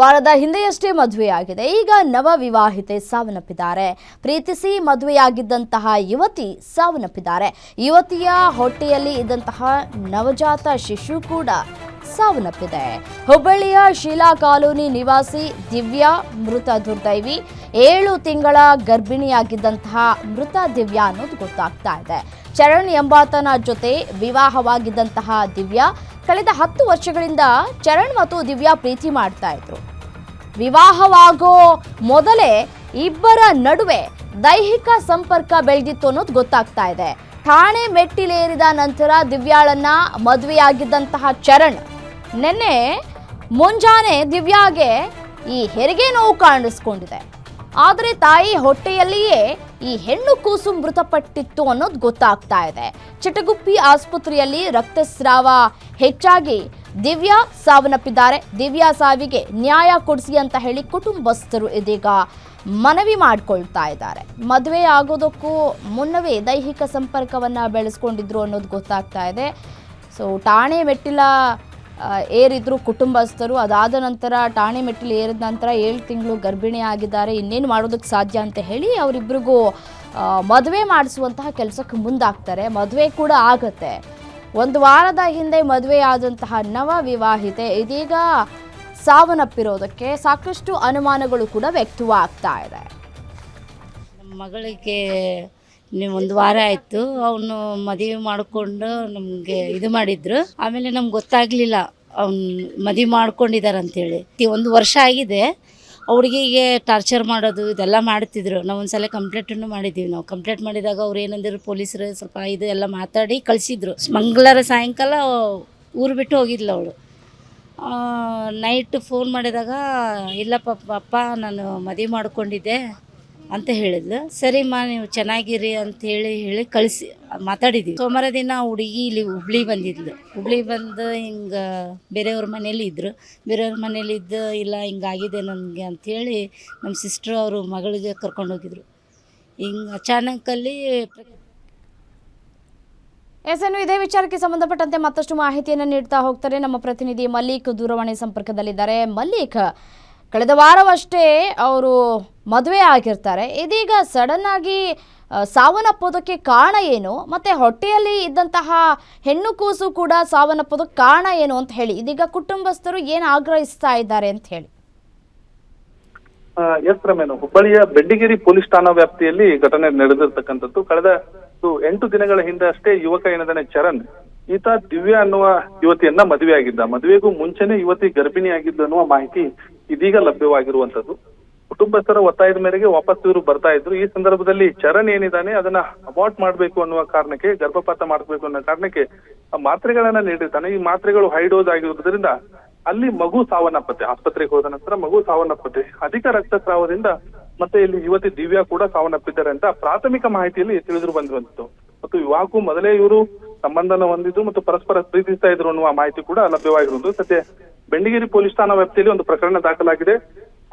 ವಾರದ ಹಿಂದೆಯಷ್ಟೇ ಮದುವೆಯಾಗಿದೆ. ಈಗ ನವ ವಿವಾಹಿತೆ ಸಾವನ್ನಪ್ಪಿದ್ದಾರೆ. ಪ್ರೀತಿಸಿ ಮದುವೆಯಾಗಿದ್ದಂತಹ ಯುವತಿ ಸಾವನ್ನಪ್ಪಿದ್ದಾರೆ. ಯುವತಿಯ ಹೊಟ್ಟೆಯಲ್ಲಿ ಇದ್ದಂತಹ ನವಜಾತ ಶಿಶು ಕೂಡ ಸಾವನ್ನಪ್ಪಿದೆ. ಹುಬ್ಬಳ್ಳಿಯ ಶೀಲಾ ಕಾಲೋನಿ ನಿವಾಸಿ ದಿವ್ಯಾ ಮೃತ ದುರ್ದೈವಿ. 7 ತಿಂಗಳ ಗರ್ಭಿಣಿಯಾಗಿದ್ದಂತಹ ಮೃತ ದಿವ್ಯಾ ಅನ್ನೋದು ಗೊತ್ತಾಗ್ತಾ ಇದೆ. ಚರಣ್ ಎಂಬಾತನ ಜೊತೆ ವಿವಾಹವಾಗಿದ್ದಂತಹ ದಿವ್ಯಾ ಕಳೆದ 10 ವರ್ಷಗಳಿಂದ ಚರಣ್ ಮತ್ತು ದಿವ್ಯಾ ಪ್ರೀತಿ ಮಾಡ್ತಾ ಇದ್ರು. ವಿವಾಹವಾಗೋ ಮೊದಲೇ ಇಬ್ಬರ ನಡುವೆ ದೈಹಿಕ ಸಂಪರ್ಕ ಬೆಳೆದಿತ್ತು ಅನ್ನೋದು ಗೊತ್ತಾಗ್ತಾ ಇದೆ. ಠಾಣೆ ಮೆಟ್ಟಿಲೇರಿದ ನಂತರ ದಿವ್ಯಾಳನ್ನ ಮದುವೆಯಾಗಿದ್ದಂತಹ ಚರಣ್ ನಿನ್ನೆ ಮುಂಜಾನೆ ದಿವ್ಯಾಗೆ ಈ ಹೆರಿಗೆ ನೋವು ಕಾಣಿಸ್ಕೊಂಡಿದೆ. ಆದರೆ ತಾಯಿ ಹೊಟ್ಟೆಯಲ್ಲಿಯೇ ಈ ಹೆಣ್ಣು ಕೂಸು ಮೃತಪಟ್ಟಿತ್ತು ಅನ್ನೋದು ಗೊತ್ತಾಗ್ತಾ ಇದೆ. ಚಿಟಗುಪ್ಪಿ ಆಸ್ಪತ್ರೆಯಲ್ಲಿ ರಕ್ತಸ್ರಾವ ಹೆಚ್ಚಾಗಿ ದಿವ್ಯಾ ಸಾವನ್ನಪ್ಪಿದ್ದಾರೆ. ದಿವ್ಯಾ ಸಾವಿಗೆ ನ್ಯಾಯ ಕೊಡಿಸಿ ಅಂತ ಹೇಳಿ ಕುಟುಂಬಸ್ಥರು ಇದೀಗ ಮನವಿ ಮಾಡಿಕೊಳ್ತಾ ಇದ್ದಾರೆ. ಮದುವೆ ಆಗೋದಕ್ಕೂ ಮುನ್ನವೇ ದೈಹಿಕ ಸಂಪರ್ಕವನ್ನು ಬೆಳೆಸ್ಕೊಂಡಿದ್ರು ಅನ್ನೋದು ಗೊತ್ತಾಗ್ತಾ ಇದೆ. ಸೊ ಠಾಣೆ ಮೆಟ್ಟಿಲ ಏರಿದ್ರು ಕುಟುಂಬಸ್ಥರು. ಅದಾದ ನಂತರ ಠಾಣೆ ಮೆಟ್ಟಿಲು ಏರಿದ ನಂತರ 7 ತಿಂಗಳು ಗರ್ಭಿಣಿ ಆಗಿದ್ದಾರೆ. ಇನ್ನೇನು ಮಾಡೋದಕ್ಕೆ ಸಾಧ್ಯ ಅಂತ ಹೇಳಿ ಅವರಿಬ್ಬರಿಗೂ ಮದುವೆ ಮಾಡಿಸುವಂತಹ ಕೆಲಸಕ್ಕೆ ಮುಂದಾಗ್ತಾರೆ. ಮದುವೆ ಕೂಡ ಆಗುತ್ತೆ. 1 ವಾರದ ಹಿಂದೆ ಮದುವೆ ಆದಂತಹ ನವ ವಿವಾಹಿತೆ ಇದೀಗ ಸಾವನ್ನಪ್ಪಿರೋದಕ್ಕೆ ಸಾಕಷ್ಟು ಅನುಮಾನಗಳು ಕೂಡ ವ್ಯಕ್ತವಾಗ್ತಾ ಇದೆ. ನಮ್ಮ ಮಗಳಿಗೆ ನೀವು 1 ವಾರ ಆಯಿತು ಅವನು ಮದುವೆ ಮಾಡಿಕೊಂಡು ನಮಗೆ ಇದು ಮಾಡಿದ್ರು. ಆಮೇಲೆ ನಮ್ಗೆ ಗೊತ್ತಾಗಲಿಲ್ಲ ಅವ್ನು ಮದುವೆ ಮಾಡ್ಕೊಂಡಿದ್ದಾರೆ ಅಂಥೇಳಿ. 1 ವರ್ಷ ಆಗಿದೆ. ಹುಡುಗಿಗೆ ಟಾರ್ಚರ್ ಮಾಡೋದು ಇದೆಲ್ಲ ಮಾಡ್ತಿದ್ರು. ನಾವು ಒಂದು ಸಲ ಕಂಪ್ಲೇಂಟನ್ನು ಮಾಡಿದ್ದೀವಿ. ನಾವು ಕಂಪ್ಲೇಂಟ್ ಮಾಡಿದಾಗ ಅವ್ರು ಏನಂದ್ರು ಪೊಲೀಸರು ಸ್ವಲ್ಪ ಇದು ಎಲ್ಲ ಮಾತಾಡಿ ಕಳಿಸಿದ್ರು. ಮಂಗಳವಾರ ಸಾಯಂಕಾಲ ಊರು ಬಿಟ್ಟು ಹೋಗಿದ್ಲು ಅವಳು. ನೈಟ್ ಫೋನ್ ಮಾಡಿದಾಗ ಇಲ್ಲ ಪಪ್ಪ ನಾನು ಮದುವೆ ಮಾಡ್ಕೊಂಡಿದ್ದೆ ಅಂತ ಹೇಳಿದ್ಲು. ಸರಿಮ್ಮ ನೀವು ಚೆನ್ನಾಗಿರಿ ಅಂತ ಹೇಳಿ ಕಳಿಸಿ ಮಾತಾಡಿದ್ದೀವಿ. ಸೋಮವಾರ ದಿನ ಹುಡುಗಿ ಇಲ್ಲಿ ಹುಬ್ಳಿ ಬಂದಿದ್ಲು. ಹುಬ್ಳಿ ಬಂದು ಹಿಂಗೆ ಬೇರೆಯವ್ರ ಮನೇಲಿ ಇದ್ದರು. ಬೇರೆಯವ್ರ ಮನೇಲಿ ಇದ್ದು ಇಲ್ಲ ಹಿಂಗಾಗಿದೆ ನನಗೆ ಅಂಥೇಳಿ ನಮ್ಮ ಸಿಸ್ಟ್ರು ಅವರು ಮಗಳಿಗೆ ಕರ್ಕೊಂಡೋಗಿದ್ರು. ಹಿಂಗೆ ಅಚಾನಕಲ್ಲಿ ಇನ್ನು ಇದೇ ವಿಚಾರಕ್ಕೆ ಸಂಬಂಧಪಟ್ಟಂತೆ ಮತ್ತಷ್ಟು ಮಾಹಿತಿಯನ್ನು ನೀಡ್ತಾ ಹೋಗ್ತಾರೆ ನಮ್ಮ ಪ್ರತಿನಿಧಿ ಮಲ್ಲಿಕ್ ದೂರವಾಣಿ ಸಂಪರ್ಕದಲ್ಲಿದ್ದಾರೆ. ಮಲ್ಲಿಕ್, ಕಳೆದ ವಾರವಷ್ಟೇ ಅವರು ಮದುವೆ ಆಗಿರ್ತಾರೆ. ಇದೀಗ ಸಡನ್ ಆಗಿ ಸಾವನ್ನಪ್ಪೋದಕ್ಕೆ ಕಾರಣ ಏನು, ಮತ್ತೆ ಹೊಟ್ಟೆಯಲ್ಲಿ ಇದ್ದಂತಹ ಹೆಣ್ಣು ಕೂಸು ಕೂಡ ಸಾವನ್ನಪ್ಪೋದಕ್ಕೆ ಕಾರಣ ಏನು ಅಂತ ಹೇಳಿ ಇದೀಗ ಕುಟುಂಬಸ್ಥರು ಏನು ಆಗ್ರಹಿಸ್ತಾ ಇದ್ದಾರೆ ಅಂತ ಹೇಳಿ. ಎಸ್ ರಮೇನು, ಹುಬ್ಬಳ್ಳಿಯ ಬೆಡ್ಡಿಗೇರಿ ಪೊಲೀಸ್ ಠಾಣಾ ವ್ಯಾಪ್ತಿಯಲ್ಲಿ ಘಟನೆ ನಡೆದಿರ್ತಕ್ಕಂಥದ್ದು. ಕಳೆದ 8 ದಿನಗಳ ಹಿಂದೆ ಅಷ್ಟೇ ಯುವಕ ಏನಿದ್ದಾನೆ ಚರಣ್, ಈತ ದಿವ್ಯಾ ಅನ್ನುವ ಯುವತಿಯನ್ನ ಮದುವೆ ಆಗಿದ್ದ. ಮದುವೆಗೂ ಮುಂಚೆನೆ ಯುವತಿ ಗರ್ಭಿಣಿ ಆಗಿದ್ದು ಅನ್ನುವ ಮಾಹಿತಿ ಇದೀಗ ಲಭ್ಯವಾಗಿರುವಂತದ್ದು. ಕುಟುಂಬಸ್ಥರ ಒತ್ತಾಯದ ಮೇರೆಗೆ ವಾಪಸ್ ಇವರು ಬರ್ತಾ ಇದ್ರು. ಈ ಸಂದರ್ಭದಲ್ಲಿ ಚರಣ್ ಏನಿದ್ದಾನೆ ಅದನ್ನ ಅಬಾರ್ಟ್ ಮಾಡ್ಬೇಕು ಅನ್ನುವ ಕಾರಣಕ್ಕೆ, ಗರ್ಭಪಾತ ಮಾಡಬೇಕು ಅನ್ನೋ ಕಾರಣಕ್ಕೆ ಮಾತ್ರೆಗಳನ್ನ ನೀಡಿರ್ತಾನೆ. ಈ ಮಾತ್ರೆಗಳು ಹೈ ಡೋಸ್ ಆಗಿರೋದ್ರಿಂದ ಅಲ್ಲಿ ಮಗು ಸಾವನ್ನಪ್ಪತ್ತೆ. ಆಸ್ಪತ್ರೆಗೆ ಹೋದ ನಂತರ ಮಗು ಸಾವನ್ನಪ್ಪತ್ತೆ. ಅಧಿಕ ರಕ್ತಸ್ರಾವದಿಂದ ಮತ್ತೆ ಇಲ್ಲಿ ಯುವತಿ ದಿವ್ಯಾ ಕೂಡ ಸಾವನ್ನಪ್ಪಿದ್ದಾರೆ ಅಂತ ಪ್ರಾಥಮಿಕ ಮಾಹಿತಿಯಲ್ಲಿ ತಿಳಿದು ಬಂದಿರುವಂತದ್ದು. ಮತ್ತು ವಿವಾಹಕ್ಕೂ ಮೊದಲೇ ಇವರು ಸಂಬಂಧನ ಹೊಂದಿದ್ದು ಮತ್ತು ಪರಸ್ಪರ ಪ್ರೀತಿಸ್ತಾ ಇದ್ರು ಅನ್ನುವ ಮಾಹಿತಿ ಕೂಡ ಲಭ್ಯವಾಗಿರುವುದು. ಸದ್ಯ ಬೆಂಡಿಗೇರಿ ಪೊಲೀಸ್ ಠಾಣಾ ವ್ಯಾಪ್ತಿಯಲ್ಲಿ ಒಂದು ಪ್ರಕರಣ ದಾಖಲಾಗಿದೆ.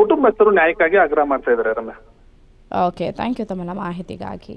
ಕುಟುಂಬಸ್ಥರು ನ್ಯಾಯಕ್ಕಾಗಿ ಆಗ್ರಹ ಮಾಡ್ತಾ ಇದ್ದಾರೆ. ರಮ್ಯಾ, ಓಕೆ, ಥ್ಯಾಂಕ್ ಯು ತಮ್ಮ ಮಾಹಿತಿಗಾಗಿ.